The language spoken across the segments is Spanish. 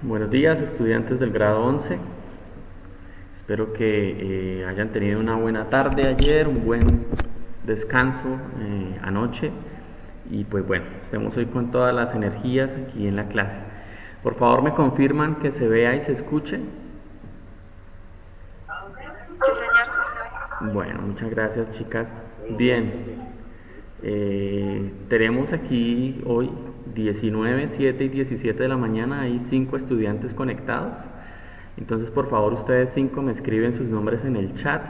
Buenos días, estudiantes del grado 11. Espero que hayan tenido una buena tarde ayer, un buen descanso anoche y pues bueno, estemos hoy con todas las energías aquí en la clase. Por favor, me confirman que se vea y se escuche. Sí, señor, sí se ve. Bueno, muchas gracias, chicas. Bien, tenemos aquí hoy 19, 7 y 17 de la mañana, hay 5 estudiantes conectados. Entonces, por favor, ustedes 5 me escriben sus nombres en el chat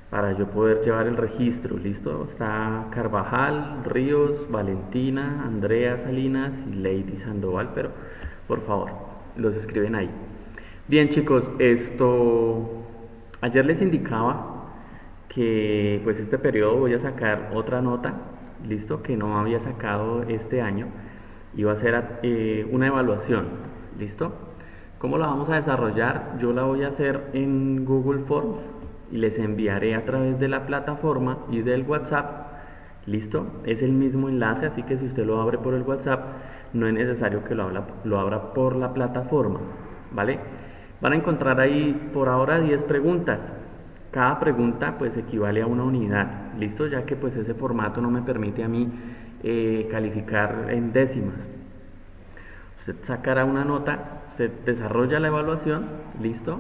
para yo poder llevar el registro. ¿Listo? Está Carvajal, Ríos, Valentina, Andrea Salinas y Lady Sandoval, pero por favor, los escriben ahí. Bien, chicos, ayer les indicaba que pues este periodo voy a sacar otra nota, listo, que no había sacado este año, y va a ser una evaluación, listo. ¿Cómo la vamos a desarrollar? Yo la voy a hacer en Google Forms y les enviaré a través de la plataforma y del WhatsApp. ¿Listo? Es el mismo enlace, así que si usted lo abre por el WhatsApp, no es necesario que lo abra por la plataforma. ¿Vale? Van a encontrar ahí por ahora 10 preguntas. Cada pregunta pues equivale a una unidad. ¿Listo? Ya que pues ese formato no me permite a mí calificar en décimas. Usted sacará una nota, usted desarrolla la evaluación, listo,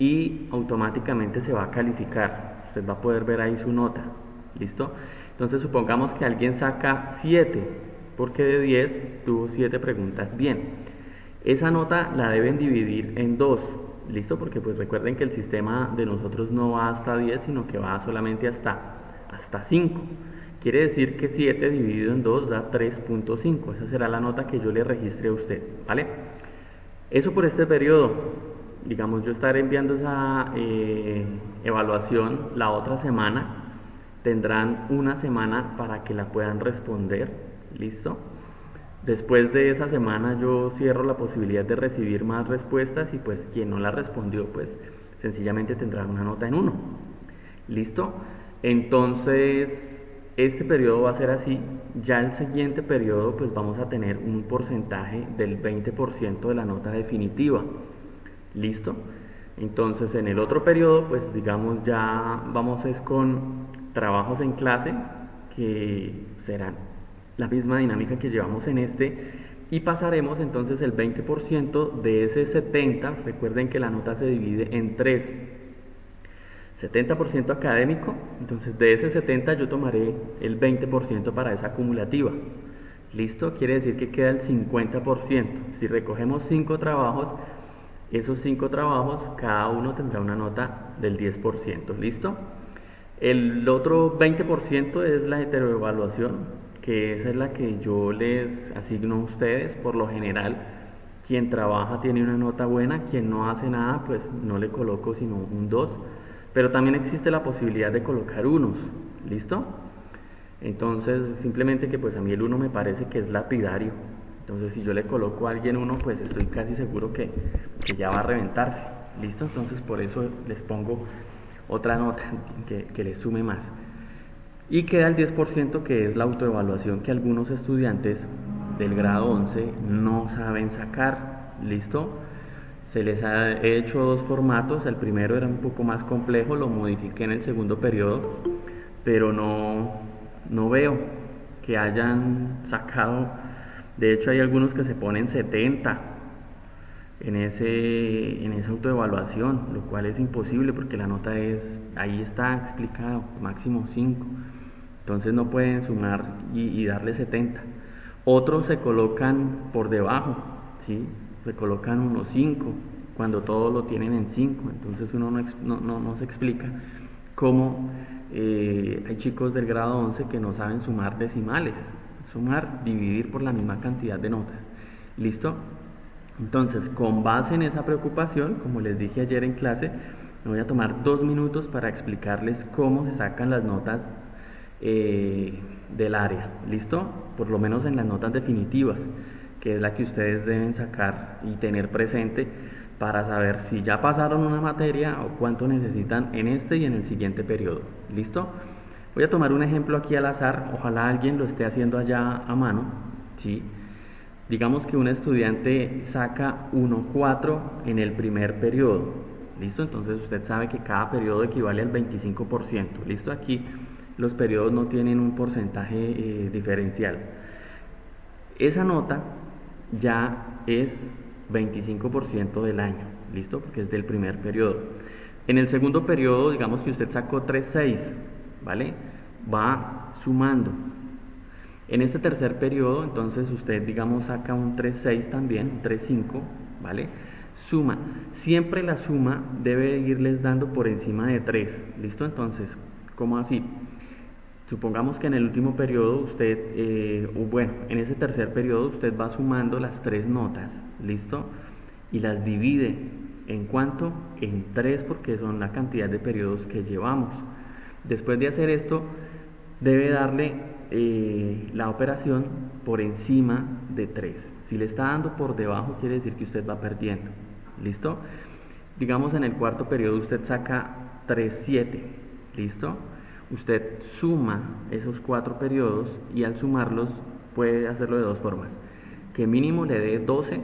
y automáticamente se va a calificar. Usted va a poder ver ahí su nota, listo. Entonces supongamos que alguien saca 7, porque de 10 tuvo 7 preguntas bien. Esa nota la deben dividir en dos, listo, porque pues recuerden que el sistema de nosotros no va hasta 10, sino que va solamente hasta 5. Quiere decir que 7 dividido en 2 da 3.5. Esa será la nota que yo le registre a usted, ¿vale? Eso por este periodo. Digamos, yo estaré enviando esa evaluación la otra semana. Tendrán una semana para que la puedan responder. ¿Listo? Después de esa semana yo cierro la posibilidad de recibir más respuestas y pues quien no la respondió pues sencillamente tendrá una nota en uno. ¿Listo? Entonces, este periodo va a ser así. Ya el siguiente periodo, pues vamos a tener un porcentaje del 20% de la nota definitiva. ¿Listo? Entonces, en el otro periodo, pues digamos ya vamos es con trabajos en clase, que serán la misma dinámica que llevamos en este, y pasaremos entonces el 20% de ese 70. Recuerden que la nota se divide en tres: 70% académico, entonces de ese 70 yo tomaré el 20% para esa acumulativa. ¿Listo? Quiere decir que queda el 50%. Si recogemos 5 trabajos, esos 5 trabajos, cada uno tendrá una nota del 10%. ¿Listo? El otro 20% es la heteroevaluación, que esa es la que yo les asigno a ustedes. Por lo general, quien trabaja tiene una nota buena, quien no hace nada, pues no le coloco sino un 2. Pero también existe la posibilidad de colocar unos. ¿Listo? Entonces, simplemente que pues a mí el uno me parece que es lapidario. Entonces, si yo le coloco a alguien uno, pues estoy casi seguro que ya va a reventarse. ¿Listo? Entonces, por eso les pongo otra nota que les sume más. Y queda el 10% que es la autoevaluación que algunos estudiantes del grado 11 no saben sacar. ¿Listo? Se les ha hecho dos formatos. El primero era un poco más complejo, lo modifiqué en el segundo periodo, pero no veo que hayan sacado. De hecho, hay algunos que se ponen 70 en esa autoevaluación, lo cual es imposible porque la nota ahí está explicado, máximo 5. Entonces no pueden sumar y darle 70. Otros se colocan por debajo, ¿sí? Se colocan unos 5 cuando todos lo tienen en 5. Entonces uno no se explica cómo hay chicos del grado 11 que no saben sumar decimales, sumar, dividir por la misma cantidad de notas. ¿Listo? Entonces, con base en esa preocupación, como les dije ayer en clase, me voy a tomar 2 minutos para explicarles cómo se sacan las notas del área. ¿Listo? Por lo menos en las notas definitivas, que es la que ustedes deben sacar y tener presente para saber si ya pasaron una materia o cuánto necesitan en este y en el siguiente periodo. ¿Listo? Voy a tomar un ejemplo aquí al azar, ojalá alguien lo esté haciendo allá a mano, ¿sí? Digamos que un estudiante saca 1,4 en el primer periodo, ¿listo? Entonces usted sabe que cada periodo equivale al 25%, ¿listo? Aquí los periodos no tienen un porcentaje diferencial. Esa nota ya es 25% del año, ¿listo? Porque es del primer periodo. En el segundo periodo, digamos que usted sacó 3,6, ¿vale? Va sumando. En este tercer periodo, entonces usted, digamos, saca un 3,6 también, un 3,5, ¿vale? Suma. Siempre la suma debe irles dando por encima de 3, ¿listo? Entonces, ¿cómo así? Supongamos que en el último periodo usted, bueno, en ese tercer periodo usted va sumando las 3 notas, ¿listo? Y las divide. ¿En cuánto? En 3 porque son la cantidad de periodos que llevamos. Después de hacer esto, debe darle la operación por encima de 3. Si le está dando por debajo, quiere decir que usted va perdiendo. ¿Listo? Digamos en el cuarto periodo usted saca 3,7. ¿Listo? Usted suma esos 4 periodos y al sumarlos puede hacerlo de dos formas. Que mínimo le dé 12,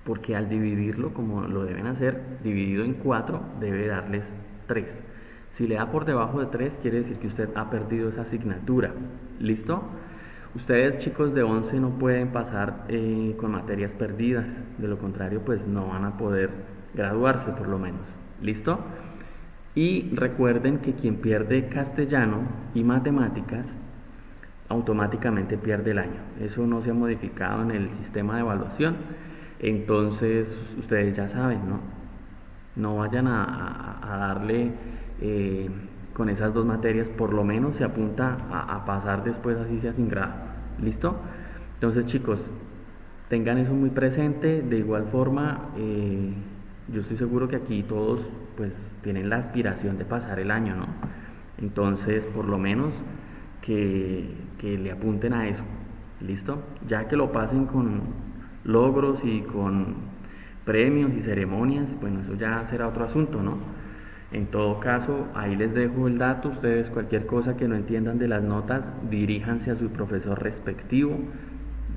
porque al dividirlo, como lo deben hacer, dividido en 4, debe darles 3. Si le da por debajo de 3, quiere decir que usted ha perdido esa asignatura. ¿Listo? Ustedes, chicos de 11, no pueden pasar con materias perdidas. De lo contrario, pues no van a poder graduarse, por lo menos. ¿Listo? Y recuerden que quien pierde castellano y matemáticas, automáticamente pierde el año. Eso no se ha modificado en el sistema de evaluación. Entonces, ustedes ya saben, ¿no? No vayan a darle con esas dos materias, por lo menos se apunta a pasar después, así sea sin grado. ¿Listo? Entonces, chicos, tengan eso muy presente. De igual forma, yo estoy seguro que aquí todos pues tienen la aspiración de pasar el año, ¿no? Entonces, por lo menos que le apunten a eso. ¿Listo? Ya que lo pasen con logros y con premios y ceremonias, bueno, eso ya será otro asunto, ¿no? En todo caso, ahí les dejo el dato. Ustedes cualquier cosa que no entiendan de las notas, diríjanse a su profesor respectivo,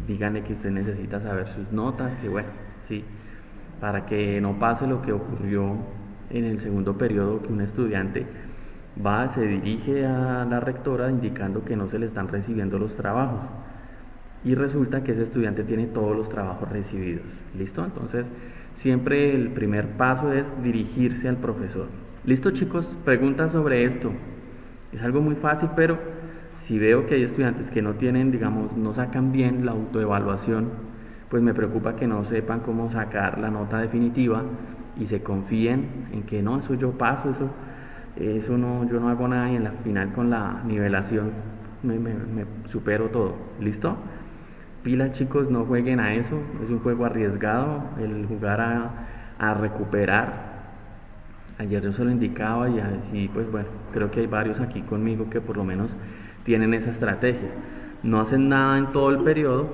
díganle que usted necesita saber sus notas, que bueno, sí, para que no pase lo que ocurrió en el segundo periodo, que un estudiante se dirige a la rectora indicando que no se le están recibiendo los trabajos y resulta que ese estudiante tiene todos los trabajos recibidos. ¿Listo? Entonces, siempre el primer paso es dirigirse al profesor. ¿Listo, chicos? Preguntas sobre esto. Es algo muy fácil, pero si veo que hay estudiantes que no tienen, digamos, no sacan bien la autoevaluación, pues me preocupa que no sepan cómo sacar la nota definitiva y se confíen en que no, eso yo paso, eso no, yo no hago nada y en la final con la nivelación me supero todo. ¿Listo? Pilas, chicos, no jueguen a eso, es un juego arriesgado el jugar a recuperar. Ayer yo se lo indicaba y así, pues bueno, creo que hay varios aquí conmigo que por lo menos tienen esa estrategia. No hacen nada en todo el periodo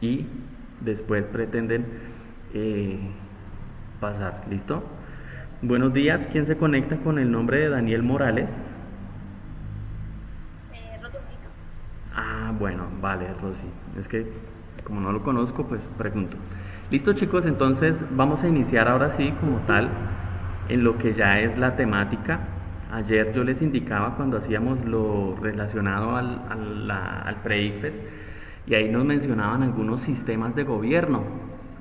y después pretenden pasar. ¿Listo? Buenos días, ¿quién se conecta con el nombre de Daniel Morales? Rodolfito. Ah, bueno, vale, Rosy. Es que como no lo conozco, pues pregunto. Listo, chicos, entonces vamos a iniciar ahora sí como tal en lo que ya es la temática. Ayer yo les indicaba cuando hacíamos lo relacionado al pre-ICFES y ahí nos mencionaban algunos sistemas de gobierno.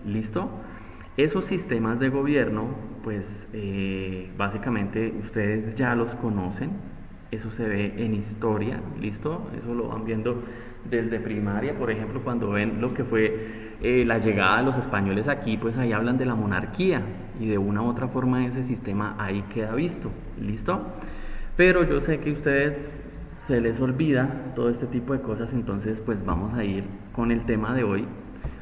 ¿Listo? Esos sistemas de gobierno, pues básicamente ustedes ya los conocen. Eso se ve en historia, ¿listo? Eso lo van viendo desde primaria, por ejemplo, cuando ven lo que fue la llegada de los españoles aquí, pues ahí hablan de la monarquía y de una u otra forma ese sistema ahí queda visto, ¿listo? Pero yo sé que a ustedes se les olvida todo este tipo de cosas, entonces pues vamos a ir con el tema de hoy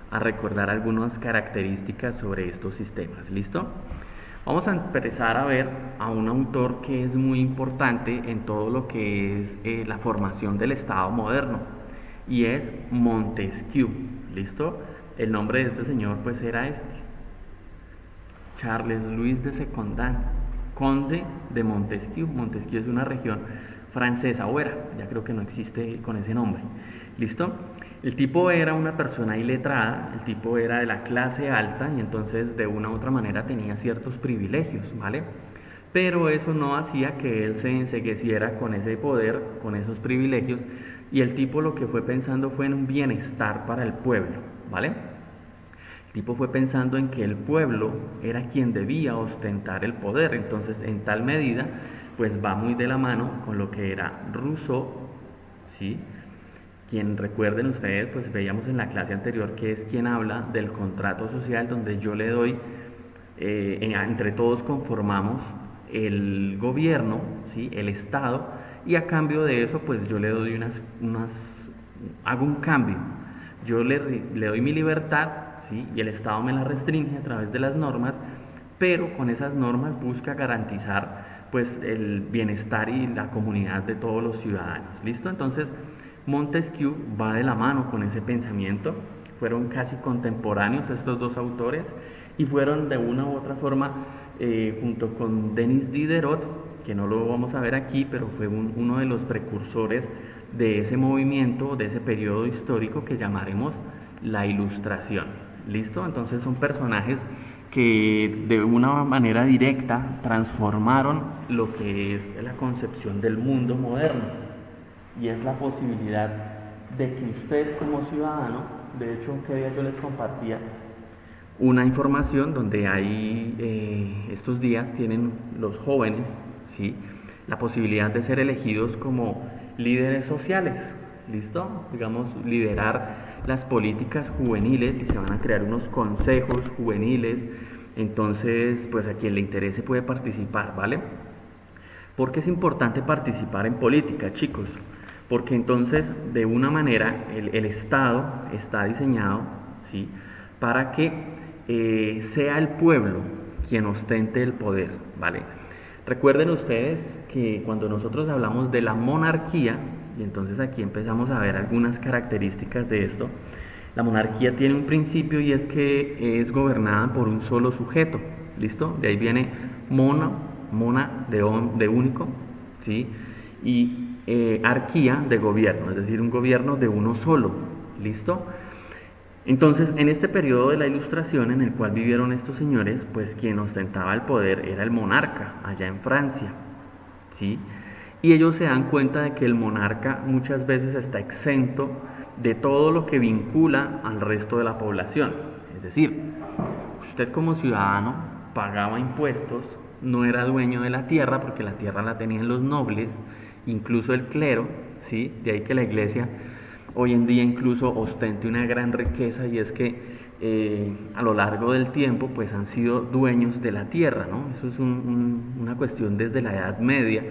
a recordar algunas características sobre estos sistemas, ¿listo? Vamos a empezar a ver a un autor que es muy importante en todo lo que es la formación del Estado moderno y es Montesquieu, ¿listo? El nombre de este señor pues era Charles Louis de Secondat, conde de Montesquieu. Montesquieu es una región francesa, o era, ya creo que no existe con ese nombre, ¿listo? El tipo era una persona iletrada, el tipo era de la clase alta y entonces de una u otra manera tenía ciertos privilegios, ¿vale? Pero eso no hacía que él se encegueciera con ese poder, con esos privilegios, y el tipo lo que fue pensando fue en un bienestar para el pueblo, ¿vale? El tipo fue pensando en que el pueblo era quien debía ostentar el poder, entonces en tal medida pues va muy de la mano con lo que era Rousseau, ¿sí? Quien recuerden ustedes, pues veíamos en la clase anterior que es quien habla del contrato social donde yo le doy, entre todos conformamos el gobierno, ¿sí? El Estado, y a cambio de eso pues yo le doy hago un cambio, yo le doy mi libertad, ¿sí? Y el Estado me la restringe a través de las normas, pero con esas normas busca garantizar pues el bienestar y la comunidad de todos los ciudadanos. ¿Listo? Entonces Montesquieu va de la mano con ese pensamiento, fueron casi contemporáneos estos dos autores y fueron de una u otra forma, junto con Denis Diderot, que no lo vamos a ver aquí, pero fue uno de los precursores de ese movimiento, de ese periodo histórico que llamaremos la Ilustración. ¿Listo? Entonces son personajes que de una manera directa transformaron lo que es la concepción del mundo moderno y es la posibilidad de que usted como ciudadano, de hecho que día yo les compartía una información donde hay, estos días tienen los jóvenes, ¿sí? La posibilidad de ser elegidos como líderes sociales, ¿listo? Digamos, liderar las políticas juveniles y se van a crear unos consejos juveniles, entonces pues a quien le interese puede participar, ¿vale? Porque es importante participar en política, chicos, porque entonces de una manera el Estado está diseñado, ¿sí? Para que sea el pueblo quien ostente el poder, ¿vale? Recuerden ustedes que cuando nosotros hablamos de la monarquía, y entonces aquí empezamos a ver algunas características de esto, la monarquía tiene un principio y es que es gobernada por un solo sujeto, ¿listo? De ahí viene mona de único, ¿sí? Y arquía de gobierno, es decir, un gobierno de uno solo, ¿listo? Entonces, en este periodo de la Ilustración en el cual vivieron estos señores, pues quien ostentaba el poder era el monarca, allá en Francia, ¿sí? Y ellos se dan cuenta de que el monarca muchas veces está exento de todo lo que vincula al resto de la población. Es decir, usted como ciudadano pagaba impuestos, no era dueño de la tierra porque la tierra la tenían los nobles, incluso el clero, ¿sí? De ahí que la iglesia hoy en día incluso ostente una gran riqueza y es que a lo largo del tiempo pues han sido dueños de la tierra, ¿no? Eso es una cuestión desde la Edad Media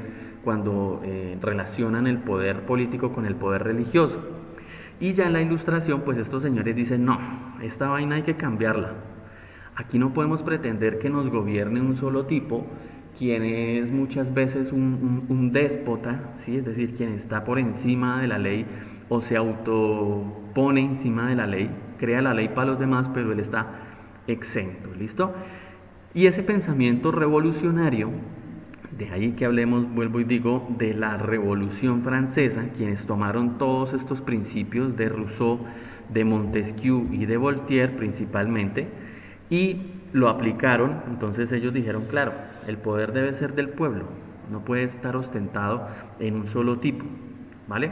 cuando relacionan el poder político con el poder religioso. Y ya en la Ilustración pues estos señores dicen no, esta vaina hay que cambiarla. Aquí no podemos pretender que nos gobierne un solo tipo, quien es muchas veces un déspota, ¿sí? Es decir, quien está por encima de la ley o se autopone encima de la ley, crea la ley para los demás, pero él está exento, ¿listo? Y ese pensamiento revolucionario, de ahí que hablemos, vuelvo y digo, de la Revolución Francesa, quienes tomaron todos estos principios de Rousseau, de Montesquieu y de Voltaire principalmente, y lo aplicaron, entonces ellos dijeron, claro, el poder debe ser del pueblo, no puede estar ostentado en un solo tipo, ¿vale?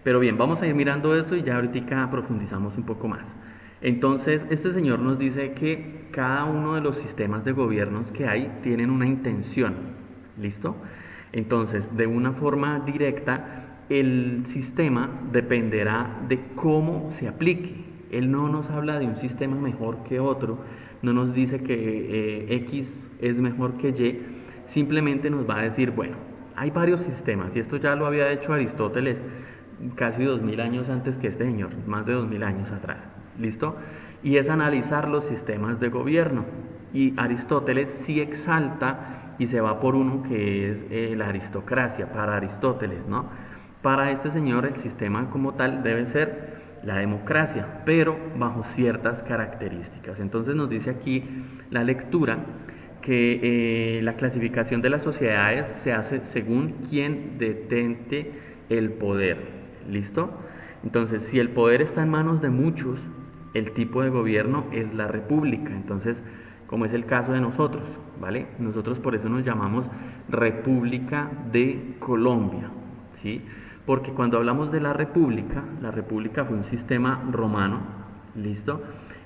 Pero bien, vamos a ir mirando esto y ya ahorita profundizamos un poco más. Entonces, este señor nos dice que cada uno de los sistemas de gobiernos que hay tienen una intención, ¿listo? Entonces, de una forma directa, el sistema dependerá de cómo se aplique. Él no nos habla de un sistema mejor que otro, no nos dice que X es mejor que Y, simplemente nos va a decir, bueno, hay varios sistemas, y esto ya lo había hecho Aristóteles casi 2000 años antes que este señor, más de 2000 años atrás, ¿listo? Y es analizar los sistemas de gobierno. Y Aristóteles sí exalta y se va por uno que es la aristocracia, para Aristóteles, ¿no? Para este señor el sistema como tal debe ser la democracia, pero bajo ciertas características. Entonces nos dice aquí la lectura que la clasificación de las sociedades se hace según quien detente el poder. ¿Listo? Entonces, si el poder está en manos de muchos, el tipo de gobierno es la república. Entonces, como es el caso de nosotros, ¿vale? Nosotros por eso nos llamamos República de Colombia, ¿sí? Porque cuando hablamos de la república fue un sistema romano, ¿listo?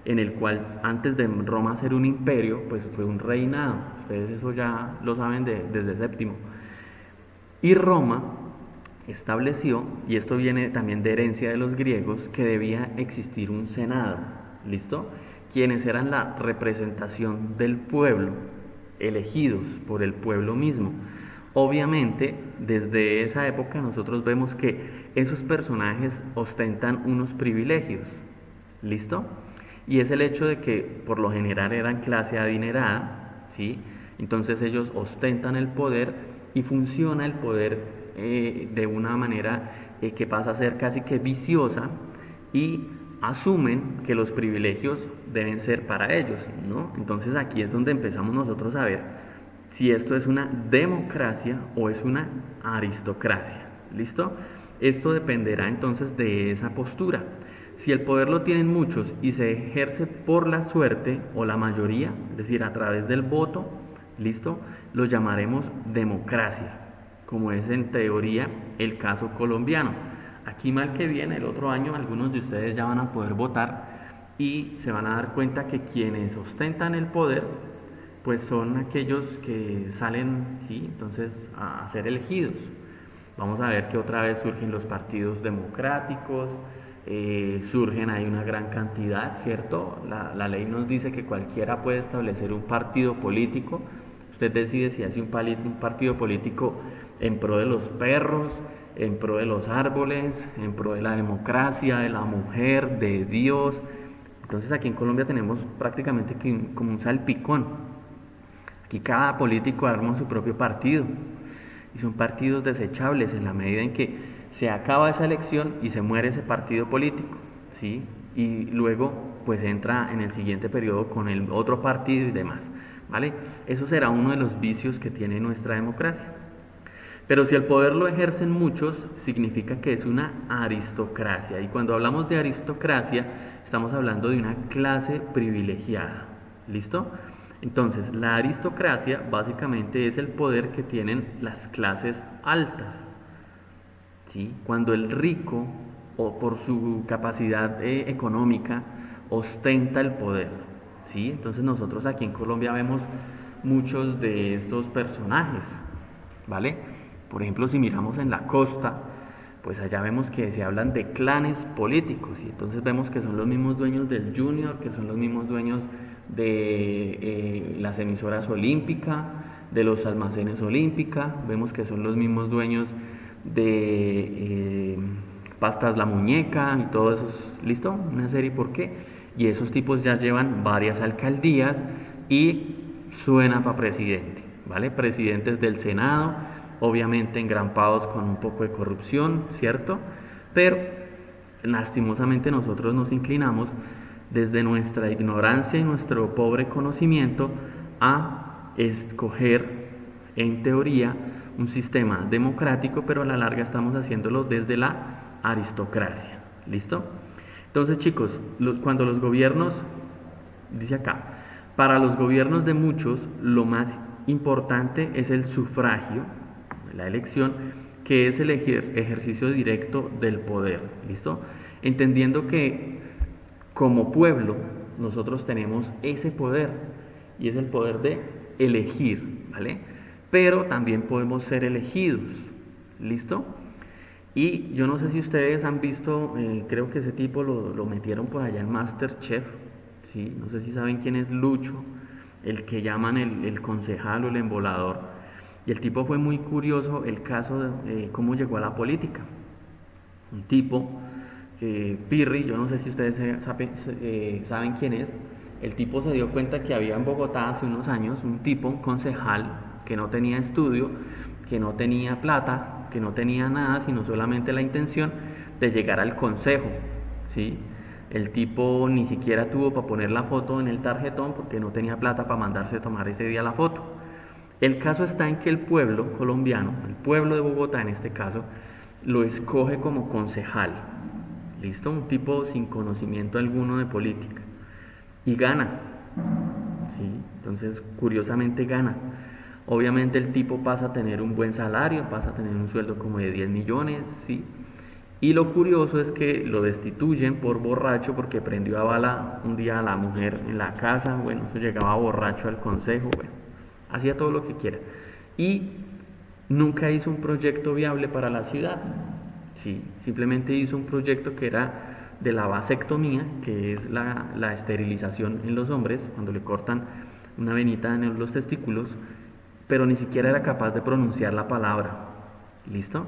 En el cual antes de Roma ser un imperio, pues fue un reinado. Ustedes eso ya lo saben desde séptimo. Y Roma estableció, y esto viene también de herencia de los griegos, que debía existir un senado, ¿listo? Quienes eran la representación del pueblo, elegidos por el pueblo mismo. Obviamente, desde esa época nosotros vemos que esos personajes ostentan unos privilegios, ¿listo? Y es el hecho de que por lo general eran clase adinerada, ¿sí? Entonces ellos ostentan el poder y funciona el poder de una manera que pasa a ser casi que viciosa y asumen que los privilegios deben ser para ellos, ¿no? Entonces aquí es donde empezamos nosotros a ver si esto es una democracia o es una aristocracia, ¿listo? Esto dependerá entonces de esa postura. Si el poder lo tienen muchos y se ejerce por la suerte o la mayoría, es decir, a través del voto, ¿listo? Lo llamaremos democracia, como es en teoría el caso colombiano. Aquí mal que bien, el otro año algunos de ustedes ya van a poder votar y se van a dar cuenta que quienes ostentan el poder, pues son aquellos que salen, ¿sí? Entonces a ser elegidos. Vamos a ver que otra vez surgen los partidos democráticos, surgen ahí una gran cantidad, ¿cierto? La ley nos dice que cualquiera puede establecer un partido político. Usted decide si hace un partido político en pro de los perros, en pro de los árboles, en pro de la democracia, de la mujer, de Dios. Entonces aquí en Colombia tenemos prácticamente como un salpicón. Aquí cada político arma su propio partido y son partidos desechables en la medida en que se acaba esa elección y se muere ese partido político, ¿sí? Y luego pues entra en el siguiente periodo con el otro partido y demás, ¿vale? Eso será uno de los vicios que tiene nuestra democracia. Pero si el poder lo ejercen muchos, significa que es una aristocracia. Y cuando hablamos de aristocracia, estamos hablando de una clase privilegiada. ¿Listo? Entonces, la aristocracia básicamente es el poder que tienen las clases altas. ¿Sí? Cuando el rico, o por su capacidad económica, ostenta el poder. ¿Sí? Entonces nosotros aquí en Colombia vemos muchos de estos personajes. ¿Vale? Por ejemplo, si miramos en la costa, pues allá vemos que se hablan de clanes políticos y entonces vemos que son los mismos dueños del Junior, que son los mismos dueños de las emisoras Olímpica, de los almacenes Olímpica, vemos que son los mismos dueños de Pastas La Muñeca y todo eso, ¿listo? Una serie, ¿por qué? Y esos tipos ya llevan varias alcaldías y suena para presidente, ¿vale? Presidentes del Senado, obviamente engrampados con un poco de corrupción, ¿cierto? Pero lastimosamente nosotros nos inclinamos desde nuestra ignorancia y nuestro pobre conocimiento a escoger, en teoría, un sistema democrático, pero a la larga estamos haciéndolo desde la aristocracia. ¿Listo? Entonces, chicos, cuando los gobiernos, dice acá, para los gobiernos de muchos, lo más importante es el sufragio, la elección, que es el ejercicio directo del poder. ¿Listo? Entendiendo que como pueblo nosotros tenemos ese poder y es el poder de elegir, ¿vale? Pero también podemos ser elegidos, ¿listo? Y yo no sé si ustedes han visto, creo que ese tipo lo metieron por allá en MasterChef, ¿sí? No sé si saben quién es Lucho, el que llaman el concejal o el embolador. Y el tipo fue muy curioso el caso de cómo llegó a la política. Un tipo Pirri, yo no sé si ustedes saben quién es. El tipo se dio cuenta que había en Bogotá hace unos años un tipo, un concejal, que no tenía estudio, que no tenía plata, que no tenía nada, sino solamente la intención de llegar al consejo, ¿sí? El tipo ni siquiera tuvo para poner la foto en el tarjetón porque no tenía plata para mandarse a tomar ese día la foto. El caso está en que el pueblo colombiano, el pueblo de Bogotá en este caso, lo escoge como concejal. ¿listo? Un tipo sin conocimiento alguno de política. Y gana, ¿sí? Entonces, curiosamente gana. Obviamente el tipo pasa a tener un buen salario, pasa a tener un sueldo como de 10 millones, ¿sí? Y lo curioso es que lo destituyen por borracho porque prendió a bala un día a la mujer en la casa, bueno, eso llegaba borracho al consejo, bueno, hacía todo lo que quiera. Y nunca hizo un proyecto viable para la ciudad, sí, simplemente hizo un proyecto que era de la vasectomía, que es la esterilización en los hombres, cuando le cortan una venita en los testículos, pero ni siquiera era capaz de pronunciar la palabra. ¿Listo?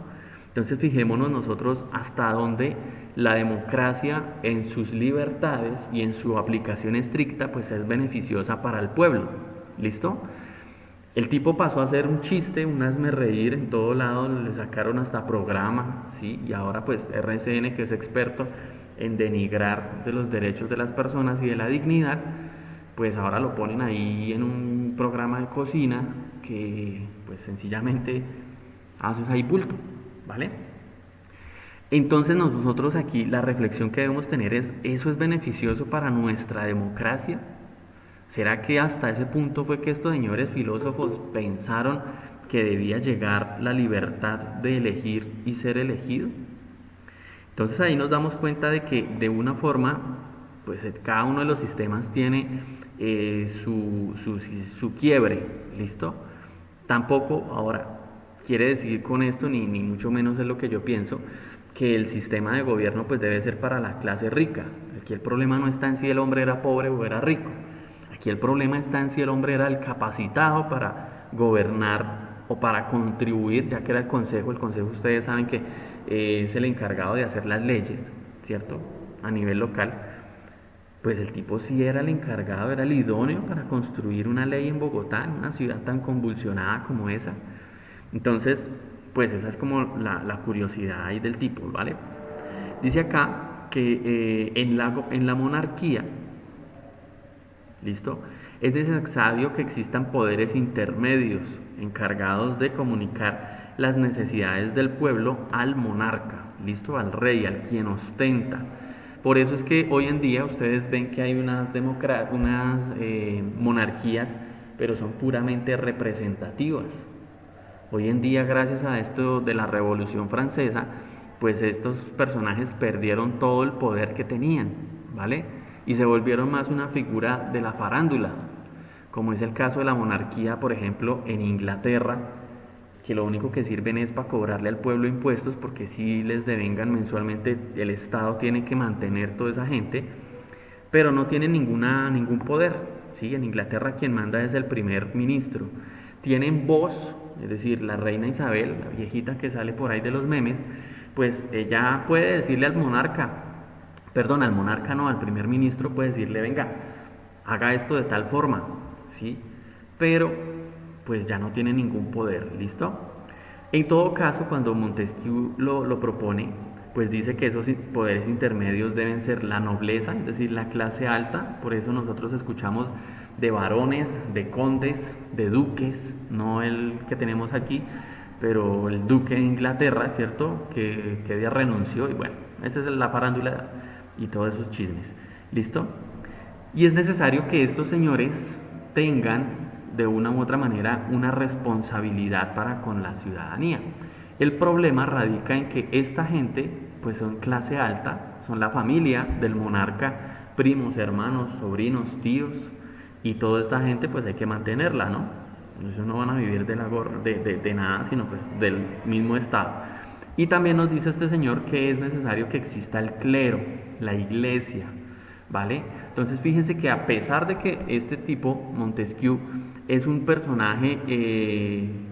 Entonces fijémonos nosotros hasta dónde la democracia en sus libertades y en su aplicación estricta pues es beneficiosa para el pueblo. ¿Listo? El tipo pasó a hacer un chiste, un hazme reír en todo lado, le sacaron hasta programa, ¿sí? Y ahora pues RCN, que es experto en denigrar de los derechos de las personas y de la dignidad, pues ahora lo ponen ahí en un programa de cocina que pues sencillamente haces ahí bulto, ¿vale? Entonces nosotros aquí la reflexión que debemos tener es, ¿eso es beneficioso para nuestra democracia? ¿Será que hasta ese punto fue que estos señores filósofos pensaron que debía llegar la libertad de elegir y ser elegido? Entonces ahí nos damos cuenta de que de una forma, pues cada uno de los sistemas tiene su quiebre, ¿listo? Tampoco, ahora, quiere decir con esto, ni mucho menos es lo que yo pienso, que el sistema de gobierno pues debe ser para la clase rica. Aquí el problema no está en si el hombre era pobre o era rico. Aquí el problema está en si el hombre era el capacitado para gobernar o para contribuir, ya que era el consejo ustedes saben que es el encargado de hacer las leyes, ¿cierto? A nivel local, pues el tipo sí era el encargado, era el idóneo para construir una ley en Bogotá, en una ciudad tan convulsionada como esa. Entonces, pues esa es como la curiosidad ahí del tipo, ¿vale? Dice acá que en la monarquía, ¿listo? Es necesario que existan poderes intermedios encargados de comunicar las necesidades del pueblo al monarca, ¿listo? Al rey, al quien ostenta. Por eso es que hoy en día ustedes ven que hay unas monarquías, pero son puramente representativas. Hoy en día, gracias a esto de la Revolución Francesa, pues estos personajes perdieron todo el poder que tenían, ¿vale? Y se volvieron más una figura de la farándula, como es el caso de la monarquía, por ejemplo, en Inglaterra, que lo único que sirven es para cobrarle al pueblo impuestos, porque si les devengan mensualmente, el Estado tiene que mantener toda esa gente, pero no tienen ningún poder, ¿sí? En Inglaterra quien manda es el primer ministro. Tienen voz, es decir, la reina Isabel, la viejita que sale por ahí de los memes, pues ella puede decirle al monarca, perdón, al monarca no, al primer ministro puede decirle, venga, haga esto de tal forma, ¿sí? Pero pues ya no tiene ningún poder, ¿listo? En todo caso, cuando Montesquieu lo propone, pues dice que esos poderes intermedios deben ser la nobleza, es decir, la clase alta, por eso nosotros escuchamos de varones, de condes, de duques, no el que tenemos aquí, pero el duque de Inglaterra, ¿cierto? Que día renunció y bueno, esa es la farándula y todos esos chismes, ¿listo? Y es necesario que estos señores tengan de una u otra manera una responsabilidad para con la ciudadanía. El problema radica en que esta gente pues son clase alta, son la familia del monarca, primos, hermanos, sobrinos, tíos, y toda esta gente pues hay que mantenerla, ¿no? Ellos no van a vivir de nada, sino pues del mismo estado. Y también nos dice este señor que es necesario que exista el clero, la iglesia, ¿vale? Entonces fíjense que a pesar de que este tipo, Montesquieu, es un personaje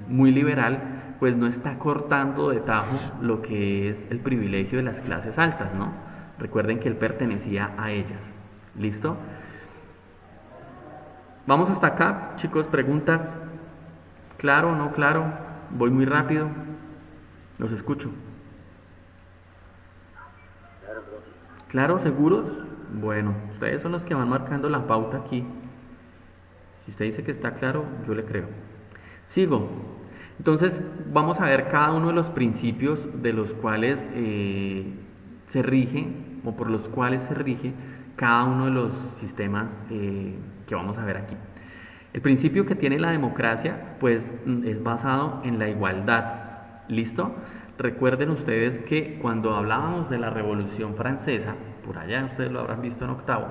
muy liberal, pues no está cortando de tajo lo que es el privilegio de las clases altas, ¿no? Recuerden que él pertenecía a ellas. ¿Listo? Vamos hasta acá, chicos, preguntas. ¿Claro o no claro? Voy muy rápido. Los escucho. ¿Claro? ¿Seguros? Bueno, ustedes son los que van marcando la pauta aquí. Si usted dice que está claro, yo le creo. Sigo. Entonces, vamos a ver cada uno de los principios de los cuales se rige o por los cuales se rige cada uno de los sistemas que vamos a ver aquí. El principio que tiene la democracia pues es basado en la igualdad. ¿Listo? Recuerden ustedes que cuando hablábamos de la Revolución Francesa, por allá ustedes lo habrán visto en octavo,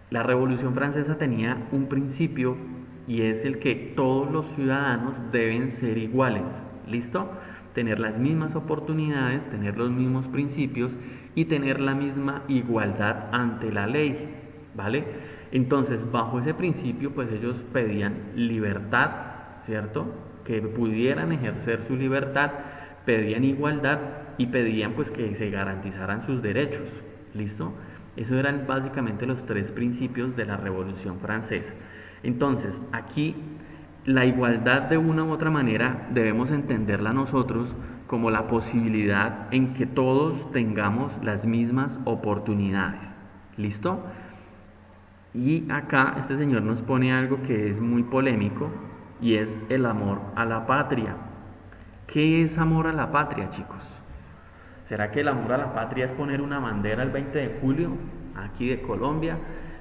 la Revolución Francesa tenía un principio y es el que todos los ciudadanos deben ser iguales. ¿Listo? Tener las mismas oportunidades, tener los mismos principios y tener la misma igualdad ante la ley. ¿Vale? Entonces, bajo ese principio, pues ellos pedían libertad, ¿cierto? Que pudieran ejercer su libertad, pedían igualdad y pedían pues que se garantizaran sus derechos. ¿Listo? Esos eran básicamente los tres principios de la Revolución Francesa. Entonces, aquí la igualdad de una u otra manera debemos entenderla nosotros como la posibilidad en que todos tengamos las mismas oportunidades. ¿Listo? Y acá este señor nos pone algo que es muy polémico y es el amor a la patria. ¿Qué es amor a la patria, chicos? ¿Será que el amor a la patria es poner una bandera el 20 de julio aquí de Colombia?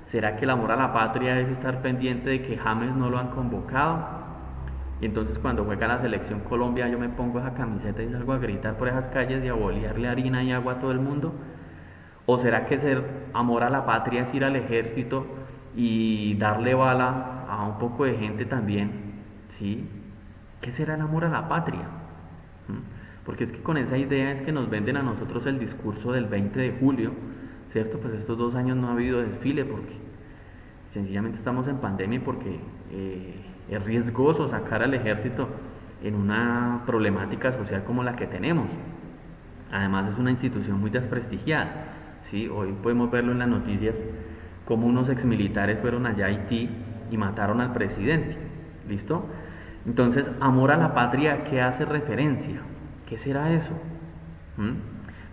¿Será que el amor a la patria es estar pendiente de que James no lo han convocado? Y entonces cuando juega la selección Colombia yo me pongo esa camiseta y salgo a gritar por esas calles y a bolearle harina y agua a todo el mundo. ¿O será que ser amor a la patria es ir al ejército y darle bala a un poco de gente también? ¿Sí? ¿Qué será el amor a la patria? Porque es que con esa idea es que nos venden a nosotros el discurso del 20 de julio, ¿cierto? Pues estos 2 años no ha habido desfile porque sencillamente estamos en pandemia y porque es riesgoso sacar al ejército en una problemática social como la que tenemos. Además es una institución muy desprestigiada. ¿Sí? Hoy podemos verlo en las noticias como unos exmilitares fueron allá a Haití y mataron al presidente. ¿Listo? Entonces, amor a la patria, ¿qué hace referencia? ¿Qué será eso?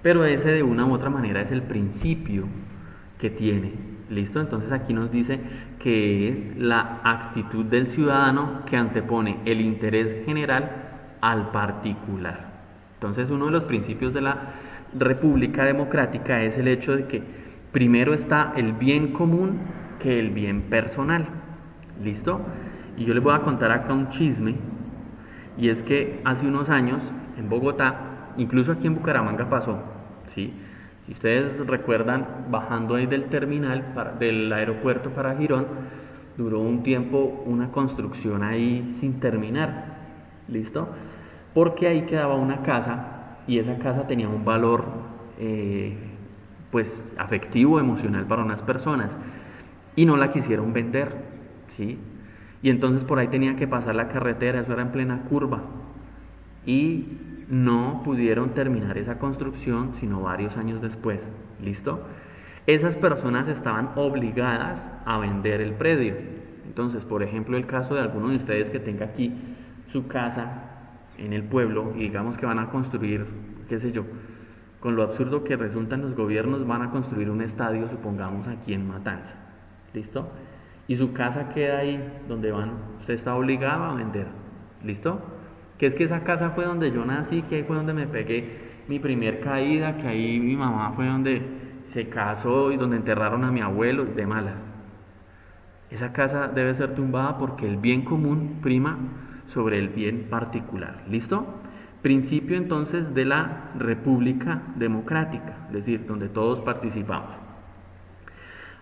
Pero ese de una u otra manera es el principio que tiene. ¿Listo? Entonces aquí nos dice que es la actitud del ciudadano que antepone el interés general al particular. Entonces uno de los principios de la república democrática es el hecho de que primero está el bien común que el bien personal. ¿Listo? Y yo les voy a contar acá un chisme, y es que hace unos años en Bogotá, incluso aquí en Bucaramanga pasó, ¿sí? Si ustedes recuerdan, bajando ahí del terminal, del aeropuerto para Girón, duró un tiempo una construcción ahí sin terminar. ¿Listo? Porque ahí quedaba una casa y esa casa tenía un valor pues afectivo, emocional para unas personas y no la quisieron vender, ¿sí? Y entonces por ahí tenía que pasar la carretera, eso era en plena curva y no pudieron terminar esa construcción sino varios años después. ¿Listo? Esas personas estaban obligadas a vender el predio. Entonces, por ejemplo, el caso de alguno de ustedes que tenga aquí su casa en el pueblo y digamos que van a construir, qué sé yo, con lo absurdo que resultan los gobiernos, van a construir un estadio, supongamos aquí en Matanza. ¿Listo? Y su casa queda ahí donde van, usted está obligado a vender. ¿Listo? Que es que esa casa fue donde yo nací, que ahí fue donde me pegué mi primer caída, que ahí mi mamá fue donde se casó y donde enterraron a mi abuelo, de malas. Esa casa debe ser tumbada porque el bien común prima sobre el bien particular. ¿Listo? Principio entonces de la república democrática, es decir, donde todos participamos.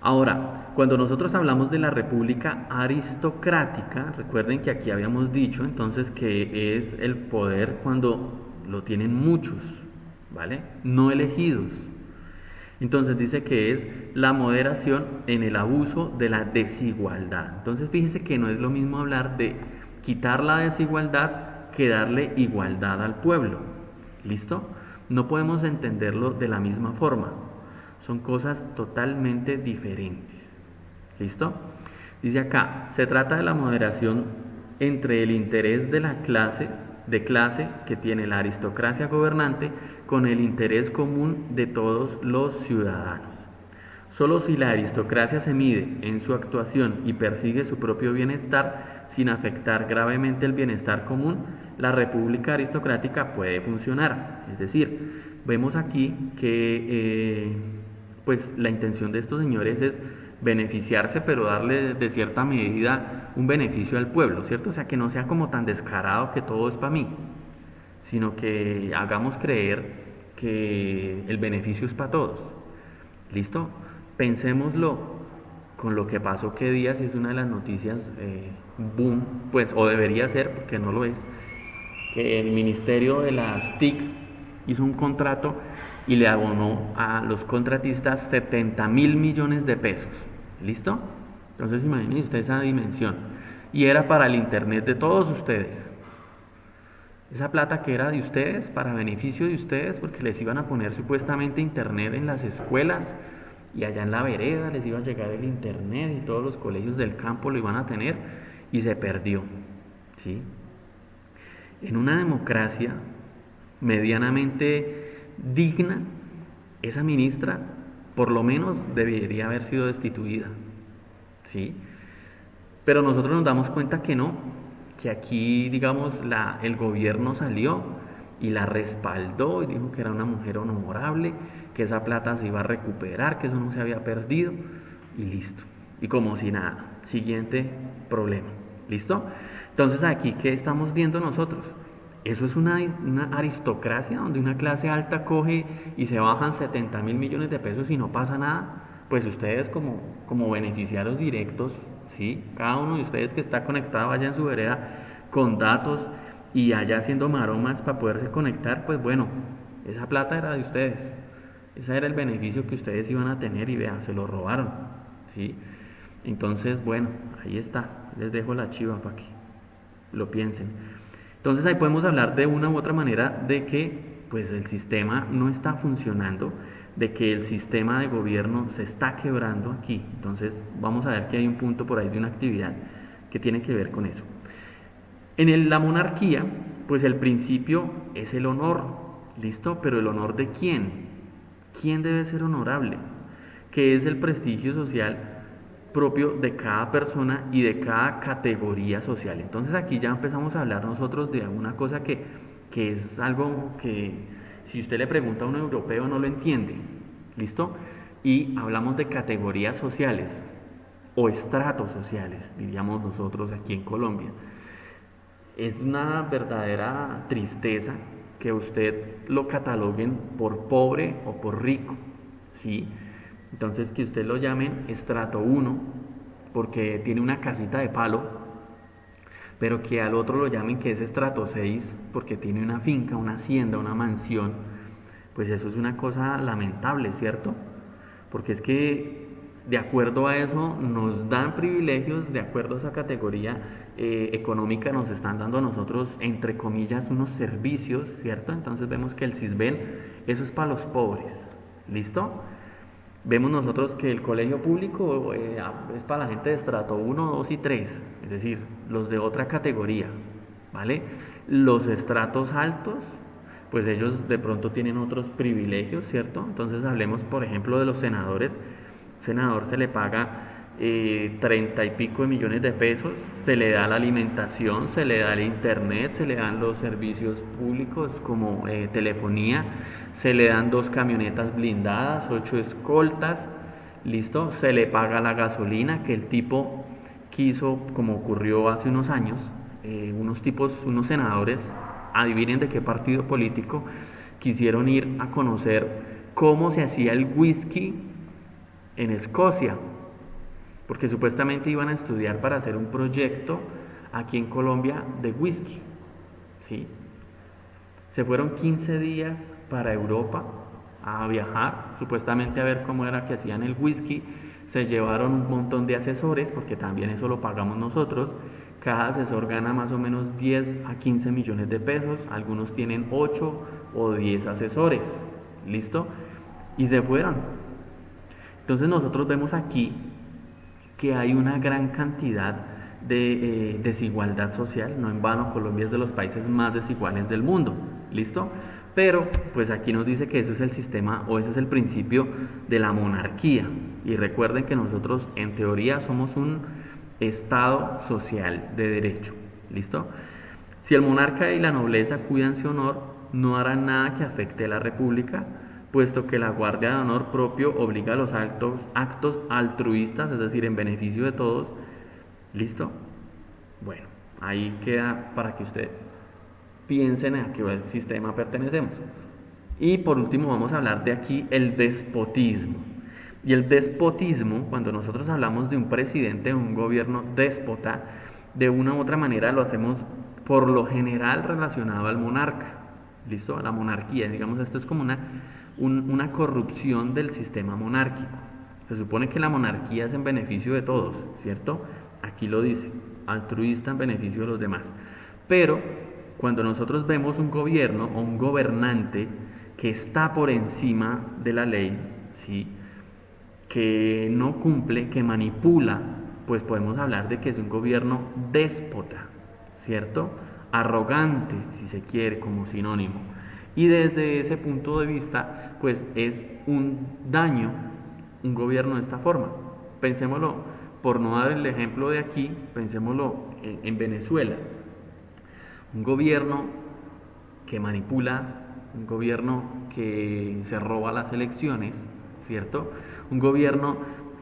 Ahora, cuando nosotros hablamos de la república aristocrática, recuerden que aquí habíamos dicho entonces que es el poder cuando lo tienen muchos, ¿vale? No elegidos. Entonces dice que es la moderación en el abuso de la desigualdad. Entonces fíjese que no es lo mismo hablar de quitar la desigualdad que darle igualdad al pueblo. ¿Listo? No podemos entenderlo de la misma forma. Son cosas totalmente diferentes. ¿Listo? Dice acá, se trata de la moderación entre el interés de la clase que tiene la aristocracia gobernante con el interés común de todos los ciudadanos. Solo si la aristocracia se mide en su actuación y persigue su propio bienestar sin afectar gravemente el bienestar común, la república aristocrática puede funcionar. Es decir, vemos aquí que pues la intención de estos señores es beneficiarse, pero darle de cierta medida un beneficio al pueblo, ¿cierto? O sea, que no sea como tan descarado que todo es para mí, sino que hagamos creer que el beneficio es para todos. ¿Listo? Pensémoslo con lo que pasó que días es una de las noticias boom, pues, o debería ser, porque no lo es, que el Ministerio de las TIC hizo un contrato y le abonó a los contratistas 70.000 millones de pesos. ¿Listo? Entonces imagínense usted esa dimensión. Y era para el internet de todos ustedes. Esa plata que era de ustedes, para beneficio de ustedes, porque les iban a poner supuestamente internet en las escuelas y allá en la vereda les iba a llegar el internet y todos los colegios del campo lo iban a tener y se perdió. ¿Sí? En una democracia medianamente digna, esa ministra por lo menos debería haber sido destituida. ¿Sí? Pero nosotros nos damos cuenta que no, que aquí, digamos, el gobierno salió y la respaldó y dijo que era una mujer honorable, que esa plata se iba a recuperar, que eso no se había perdido y listo. Y como si nada, siguiente problema. ¿Listo? Entonces aquí, ¿qué estamos viendo nosotros? Eso es una aristocracia donde una clase alta coge y se bajan 70.000 millones de pesos y no pasa nada. Pues ustedes como beneficiarios directos, ¿sí? Cada uno de ustedes que está conectado allá en su vereda con datos y allá haciendo maromas para poderse conectar, pues bueno, esa plata era de ustedes. Ese era el beneficio que ustedes iban a tener y vean, se lo robaron, ¿sí? Entonces, bueno, ahí está. Les dejo la chiva para que lo piensen. Entonces ahí podemos hablar de una u otra manera de que pues el sistema no está funcionando, de que el sistema de gobierno se está quebrando aquí. Entonces vamos a ver que hay un punto por ahí de una actividad que tiene que ver con eso. En la monarquía, pues el principio es el honor, ¿listo? Pero ¿el honor de quién? ¿Quién debe ser honorable? ¿Qué es el prestigio social propio de cada persona y de cada categoría social? Entonces aquí ya empezamos a hablar nosotros de alguna cosa que es algo que si usted le pregunta a un europeo no lo entiende, ¿listo? Y hablamos de categorías sociales o estratos sociales, diríamos nosotros aquí en Colombia. Es una verdadera tristeza que usted lo cataloguen por pobre o por rico, ¿sí? Entonces que usted lo llamen estrato 1 porque tiene una casita de palo, pero que al otro lo llamen que es estrato 6 porque tiene una finca, una hacienda, una mansión, pues eso es una cosa lamentable, ¿cierto? Porque es que de acuerdo a eso nos dan privilegios, de acuerdo a esa categoría económica nos están dando a nosotros, entre comillas, unos servicios, ¿cierto? Entonces vemos que el CISBEN, eso es para los pobres, ¿listo? Vemos nosotros que el colegio público es para la gente de estrato 1, 2 y 3, es decir, los de otra categoría, ¿vale? Los estratos altos, pues ellos de pronto tienen otros privilegios, ¿cierto? Entonces hablemos, por ejemplo, de los senadores. Un senador se le paga 30 y pico de millones de pesos, se le da la alimentación, se le da el internet, se le dan los servicios públicos como telefonía, se le dan 2 camionetas blindadas, 8 escoltas, listo, se le paga la gasolina que el tipo quiso, como ocurrió hace unos años, unos senadores, adivinen de qué partido político, quisieron ir a conocer cómo se hacía el whisky en Escocia, porque supuestamente iban a estudiar para hacer un proyecto aquí en Colombia de whisky, ¿sí? Se fueron 15 días para Europa a viajar, supuestamente a ver cómo era que hacían el whisky. Se llevaron un montón de asesores, porque también eso lo pagamos nosotros. Cada asesor gana más o menos 10 a 15 millones de pesos, algunos tienen 8 o 10 asesores, ¿listo? Y se fueron. Entonces nosotros vemos aquí que hay una gran cantidad de desigualdad social, no en vano Colombia es de los países más desiguales del mundo, ¿listo? Pero pues aquí nos dice que eso es el sistema o ese es el principio de la monarquía. Y recuerden que nosotros en teoría somos un estado social de derecho, ¿listo? Si el monarca y la nobleza cuidan su honor, no harán nada que afecte a la República, puesto que la Guardia de Honor propio obliga a los actos altruistas, es decir, en beneficio de todos. ¿Listo? Bueno, ahí queda para que ustedes piensen a qué sistema pertenecemos. Y por último vamos a hablar de aquí el despotismo. Y el despotismo, cuando nosotros hablamos de un presidente de un gobierno déspota, de una u otra manera lo hacemos por lo general relacionado al monarca. ¿Listo? A la monarquía. Digamos, esto es como una corrupción del sistema monárquico. Se supone que la monarquía es en beneficio de todos, ¿cierto? Aquí lo dice, altruista en beneficio de los demás. Pero cuando nosotros vemos un gobierno o un gobernante que está por encima de la ley, ¿sí?, que no cumple, que manipula, pues podemos hablar de que es un gobierno déspota, ¿cierto? Arrogante, si se quiere, como sinónimo. Y desde ese punto de vista, pues es un daño un gobierno de esta forma. Pensémoslo, por no dar el ejemplo de aquí, pensémoslo en Venezuela. Un gobierno que manipula, un gobierno que se roba las elecciones, ¿cierto? Un gobierno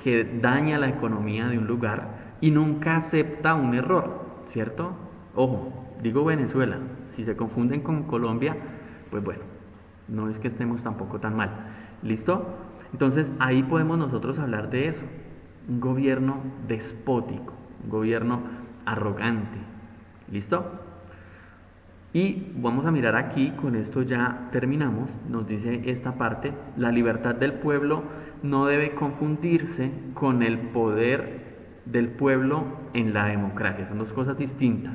que daña la economía de un lugar y nunca acepta un error, ¿cierto? Ojo, digo Venezuela, si se confunden con Colombia, pues bueno, no es que estemos tampoco tan mal, ¿listo? Entonces ahí podemos nosotros hablar de eso, un gobierno despótico, un gobierno arrogante, ¿listo? Y vamos a mirar aquí, con esto ya terminamos, nos dice esta parte, la libertad del pueblo no debe confundirse con el poder del pueblo en la democracia, son dos cosas distintas,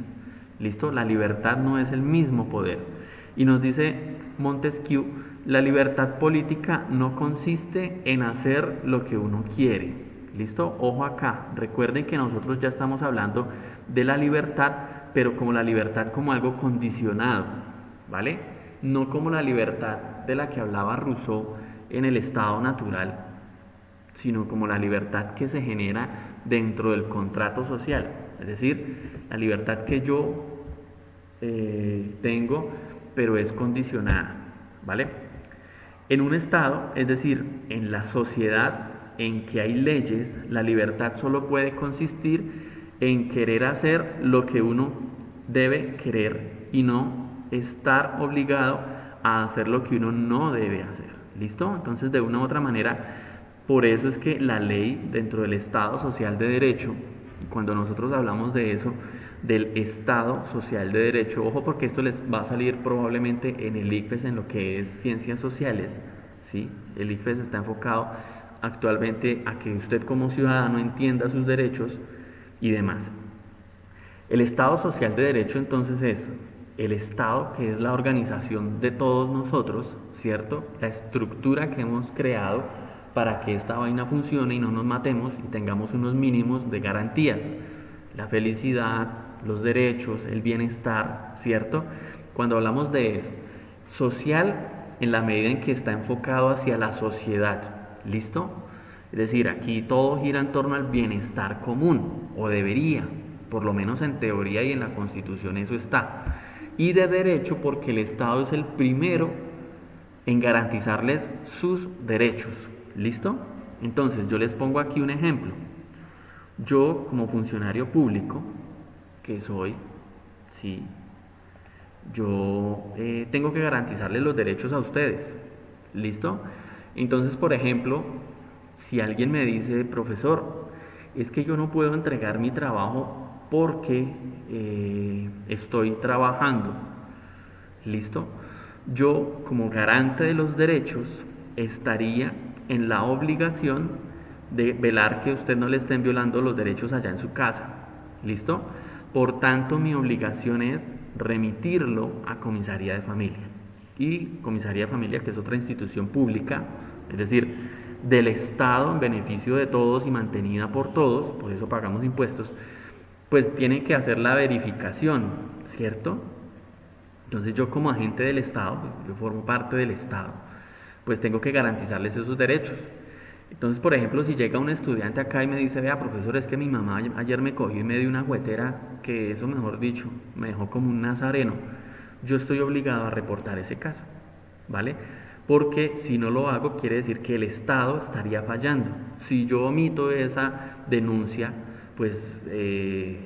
¿listo? La libertad no es el mismo poder. Y nos dice Montesquieu, la libertad política no consiste en hacer lo que uno quiere, ¿listo? Ojo acá, recuerden que nosotros ya estamos hablando de la libertad, pero como la libertad como algo condicionado, ¿vale? No como la libertad de la que hablaba Rousseau en el estado natural, sino como la libertad que se genera dentro del contrato social, es decir, la libertad que yo tengo, pero es condicionada, ¿vale? En un estado, es decir, en la sociedad en que hay leyes, la libertad solo puede consistir en querer hacer lo que uno debe querer y no estar obligado a hacer lo que uno no debe hacer. ¿Listo? Entonces, de una u otra manera, por eso es que la ley dentro del Estado Social de Derecho, y cuando nosotros hablamos de eso, del Estado Social de Derecho, ojo porque esto les va a salir probablemente en el ICFES en lo que es ciencias sociales, ¿sí? El ICFES está enfocado actualmente a que usted como ciudadano entienda sus derechos y demás. El Estado Social de Derecho entonces es el Estado que es la organización de todos nosotros, ¿cierto? La estructura que hemos creado para que esta vaina funcione y no nos matemos y tengamos unos mínimos de garantías. La felicidad, los derechos, el bienestar, ¿cierto? Cuando hablamos de eso, social en la medida en que está enfocado hacia la sociedad, ¿listo? Es decir, aquí todo gira en torno al bienestar común, o debería, por lo menos en teoría y en la Constitución eso está. Y de derecho porque el Estado es el primero en garantizarles sus derechos, ¿listo? Entonces yo les pongo aquí un ejemplo. Yo como funcionario público, que soy, sí, yo tengo que garantizarles los derechos a ustedes, ¿listo? Entonces, por ejemplo, si alguien me dice, profesor, es que yo no puedo entregar mi trabajo porque estoy trabajando, ¿listo? Yo, como garante de los derechos, estaría en la obligación de velar que usted no le estén violando los derechos allá en su casa, ¿listo? Por tanto, mi obligación es remitirlo a comisaría de familia. Y comisaría de familia, que es otra institución pública, es decir, del Estado en beneficio de todos y mantenida por todos, por eso pagamos impuestos, pues tiene que hacer la verificación, ¿cierto? Entonces yo como agente del Estado, yo formo parte del Estado, pues tengo que garantizarles esos derechos. Entonces, por ejemplo, si llega un estudiante acá y me dice, vea, profesor, es que mi mamá ayer me cogió y me dio una juetera que eso, mejor dicho, me dejó como un nazareno. yo estoy obligado a reportar ese caso, ¿vale? Porque si no lo hago, quiere decir que el Estado estaría fallando. Si yo omito esa denuncia, pues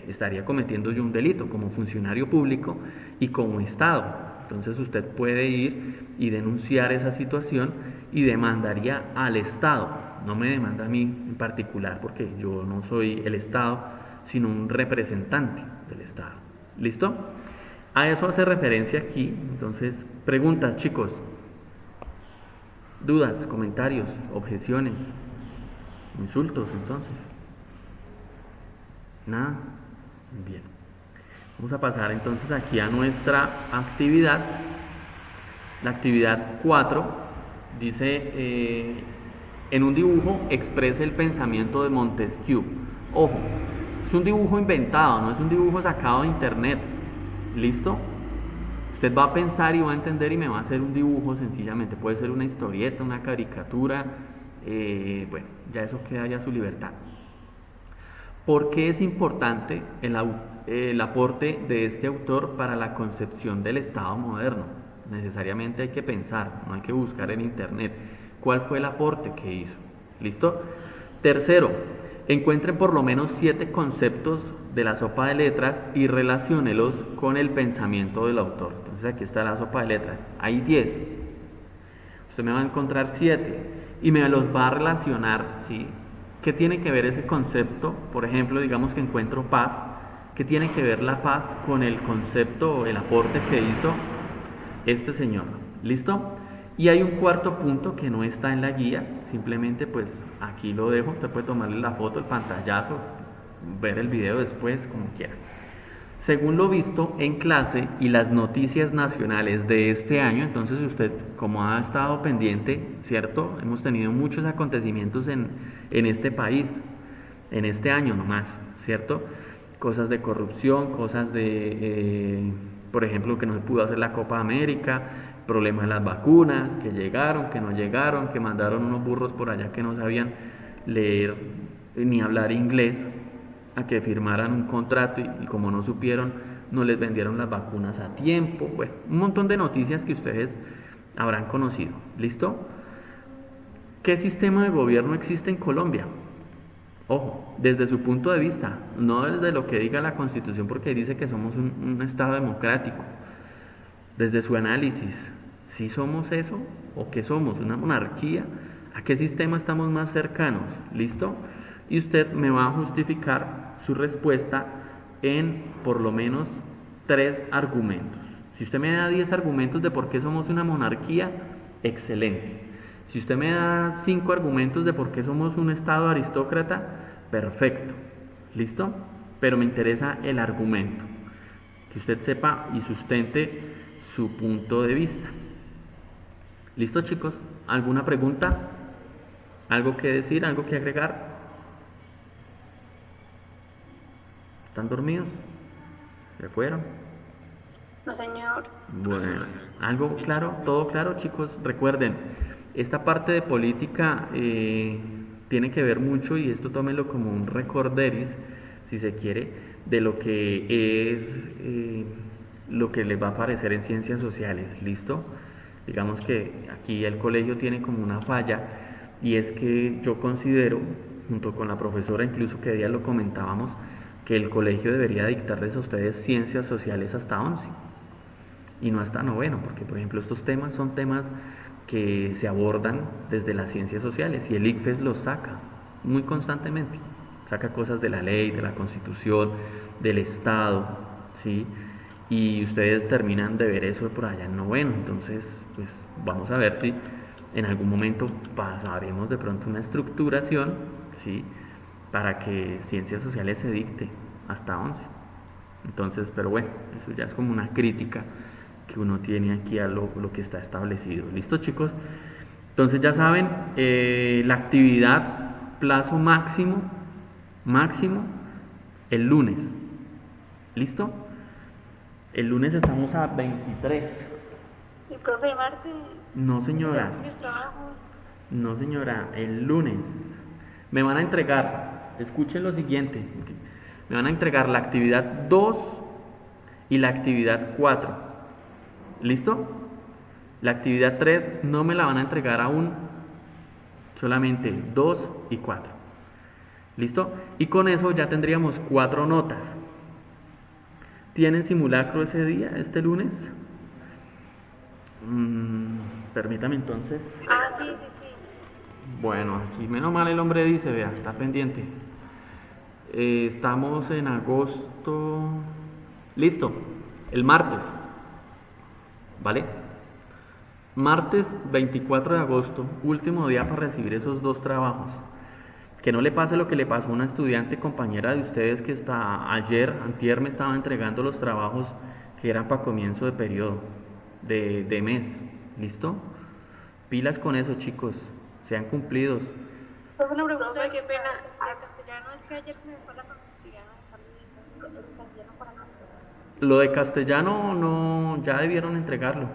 estaría cometiendo yo un delito como funcionario público y como Estado. Entonces usted puede ir y denunciar esa situación y demandaría al Estado. No me demanda a mí en particular porque yo no soy el Estado, sino un representante del Estado. ¿Listo? A eso hace referencia aquí. Entonces, preguntas, chicos. Dudas, comentarios, objeciones, insultos, entonces. Nada. Bien. Vamos a pasar entonces aquí a nuestra actividad. La actividad 4 dice, en un dibujo exprese el pensamiento de Montesquieu. Ojo, es un dibujo inventado, no es un dibujo sacado de internet. ¿Listo? Usted va a pensar y va a entender y me va a hacer un dibujo sencillamente. Puede ser una historieta, una caricatura, bueno, ya eso queda ya a su libertad. ¿Por qué es importante el aporte de este autor para la concepción del Estado moderno? Necesariamente hay que pensar, no hay que buscar en internet cuál fue el aporte que hizo. ¿Listo? Tercero, encuentren por lo menos 7 conceptos de la sopa de letras y relaciónelos con el pensamiento del autor. Entonces aquí está la sopa de letras. Hay 10. Usted me va a encontrar 7 y me los va a relacionar, ¿sí? ¿Qué tiene que ver ese concepto? Por ejemplo, digamos que encuentro paz. ¿Qué tiene que ver la paz con el concepto o el aporte que hizo este señor? ¿Listo? Y hay un cuarto punto que no está en la guía, simplemente pues aquí lo dejo, usted puede tomarle la foto, el pantallazo, ver el video después, como quiera. Según lo visto en clase y las noticias nacionales de este año, entonces usted, como ha estado pendiente, ¿cierto? Hemos tenido muchos acontecimientos en este país, en este año nomás, ¿cierto? Cosas de corrupción, cosas de, por ejemplo, que no se pudo hacer la Copa América, problemas de las vacunas, que llegaron, que no llegaron, que mandaron unos burros por allá que no sabían leer ni hablar inglés a que firmaran un contrato y como no supieron, no les vendieron las vacunas a tiempo. Bueno, un montón de noticias que ustedes habrán conocido. ¿Listo? ¿Qué sistema de gobierno existe en Colombia? Ojo, desde su punto de vista, no desde lo que diga la Constitución, porque dice que somos un Estado democrático. Desde su análisis, ¿sí somos eso o qué somos? ¿Una monarquía? ¿A qué sistema estamos más cercanos? ¿Listo? Y usted me va a justificar su respuesta en por lo menos 3 argumentos. Si usted me da 10 argumentos de por qué somos una monarquía, excelente. Si usted me da 5 argumentos de por qué somos un Estado aristócrata, perfecto. ¿Listo? Pero me interesa el argumento. Que usted sepa y sustente su punto de vista. ¿Listo, chicos? ¿Alguna pregunta? ¿Algo que decir? ¿Algo que agregar? ¿Están dormidos? ¿Se fueron? No, señor. Bueno, ¿algo claro? ¿Todo claro, chicos? Recuerden, esta parte de política tiene que ver mucho, y esto tómenlo como un recorderis, si se quiere, de lo que es lo que les va a aparecer en ciencias sociales. ¿Listo? Digamos que aquí el colegio tiene como una falla, y es que yo considero, junto con la profesora, incluso que día lo comentábamos, que el colegio debería dictarles a ustedes ciencias sociales hasta 11 y no hasta noveno, porque por ejemplo estos temas son temas que se abordan desde las ciencias sociales y el ICFES los saca muy constantemente, saca cosas de la ley, de la constitución, del Estado, ¿sí? Y ustedes terminan de ver eso por allá en noveno. Entonces pues vamos a ver si en algún momento pasaremos de pronto una estructuración, ¿sí? Para que ciencias sociales se dicte hasta 11. Entonces, pero bueno, eso ya es como una crítica que uno tiene aquí a lo que está establecido. ¿Listo, chicos? Entonces ya saben, la actividad, plazo máximo, el lunes. ¿Listo? El lunes estamos a 23. ¿Y profe, el martes? No, señora. Mis trabajos. No, señora, el lunes. Me van a entregar, escuchen lo siguiente, me van a entregar la actividad 2 y la actividad 4. ¿Listo? La actividad 3 no me la van a entregar aún, solamente 2 y 4. ¿Listo? Y con eso ya tendríamos 4 notas. ¿Tienen simulacro ese día, este lunes? Permítame entonces. Ah, sí, sí, sí. Bueno, aquí menos mal el hombre dice, vea, está pendiente. Estamos en agosto. Listo, el martes. ¿Vale? Martes 24 de agosto, último día para recibir esos 2 trabajos. Que no le pase lo que le pasó a una estudiante compañera de ustedes que antier me estaba entregando los trabajos que eran para comienzo de periodo, de mes. ¿Listo? Pilas con eso, chicos. Sean cumplidos. Profe, una pregunta. Profe, qué pena. De castellano, es que ayer se me fue la castellano, el castellano para acá. Lo de castellano no, ya debieron entregarlo.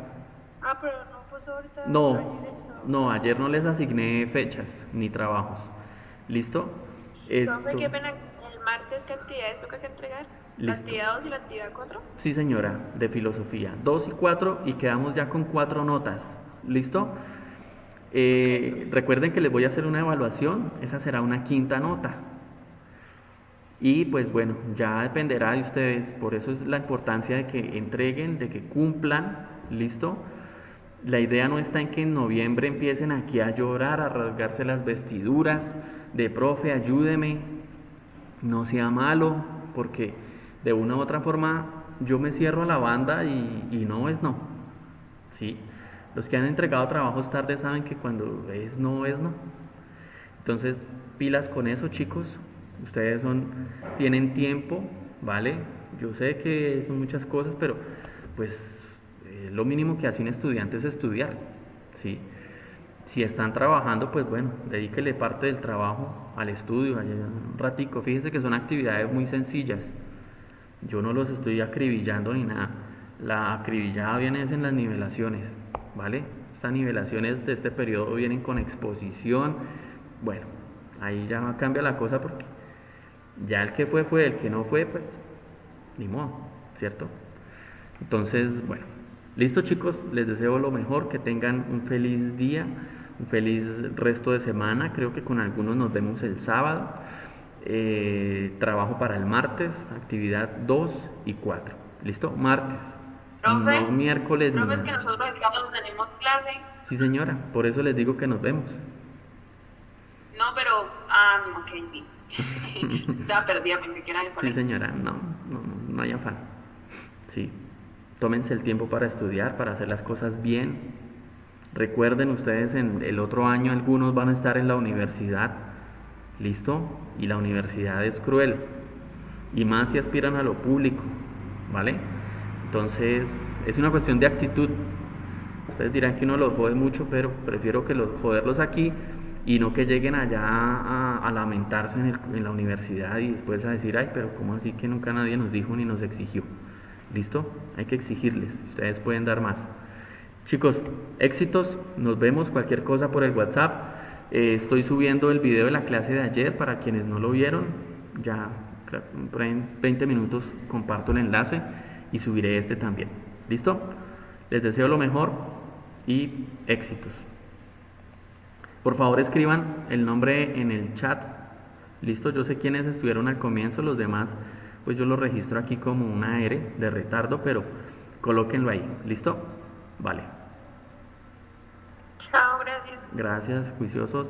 Ah, pero no puso ahorita. No, Ayer estaba. no, ayer no les asigné fechas ni trabajos. ¿Listo? Profe, qué pena. El martes, ¿qué actividades toca que entregar? ¿La Listo. actividad 2 y la actividad 4? Sí, señora, de filosofía. 2 y 4 y quedamos ya con 4 notas. ¿Listo? Recuerden que les voy a hacer una evaluación. Esa será una quinta nota. Y pues bueno, ya dependerá de ustedes. Por eso es la importancia de que entreguen, de que cumplan. ¿Listo? La idea no está en que en noviembre empiecen aquí a llorar, a rasgarse las vestiduras, de profe, ayúdeme, no sea malo, porque de una u otra forma yo me cierro a la banda y no es no. ¿Sí? Los que han entregado trabajos tarde saben que cuando es no, es no. Entonces, pilas con eso, chicos. Ustedes tienen tiempo, ¿vale? Yo sé que son muchas cosas, pero pues lo mínimo que hace un estudiante es estudiar, ¿sí? Si están trabajando, pues bueno, dedíquele parte del trabajo al estudio, un ratico. Fíjense que son actividades muy sencillas. Yo no los estoy acribillando ni nada. La acribillada viene en las nivelaciones, ¿vale? Estas nivelaciones de este periodo vienen con exposición. Bueno, ahí ya cambia la cosa porque ya el que fue, el que no fue, pues ni modo, ¿cierto? Entonces, bueno, listo chicos, les deseo lo mejor, que tengan un feliz día, un feliz resto de semana. Creo que con algunos nos vemos el sábado. Trabajo para el martes, actividad 2 y 4. ¿Listo? Martes. Profe, No miércoles profe, es ni... que nosotros el sábado tenemos clase. Sí señora, por eso les digo que nos vemos. No, pero. Ok, sí. Estaba perdida, pensé que era de Sí colegio. señora, no hay afán. Sí, tómense el tiempo para estudiar, para hacer las cosas bien. Recuerden ustedes, en el otro año algunos van a estar en la universidad. ¿Listo? Y la universidad es cruel. Y más si aspiran a lo público. ¿Vale? Entonces, es una cuestión de actitud. Ustedes dirán que uno los jode mucho, pero prefiero que joderlos aquí y no que lleguen allá a lamentarse en la universidad y después a decir, ay, pero ¿cómo así que nunca nadie nos dijo ni nos exigió? ¿Listo? Hay que exigirles. Ustedes pueden dar más. Chicos, éxitos. Nos vemos. Cualquier cosa por el WhatsApp. Estoy subiendo el video de la clase de ayer para quienes no lo vieron. Ya por ahí en 20 minutos comparto el enlace y subiré este también. ¿Listo? Les deseo lo mejor y éxitos. Por favor escriban el nombre en el chat. ¿Listo? Yo sé quiénes estuvieron al comienzo, los demás pues yo lo registro aquí como una R de retardo, pero colóquenlo ahí. ¿Listo? Vale. Chao, gracias. Gracias, juiciosos.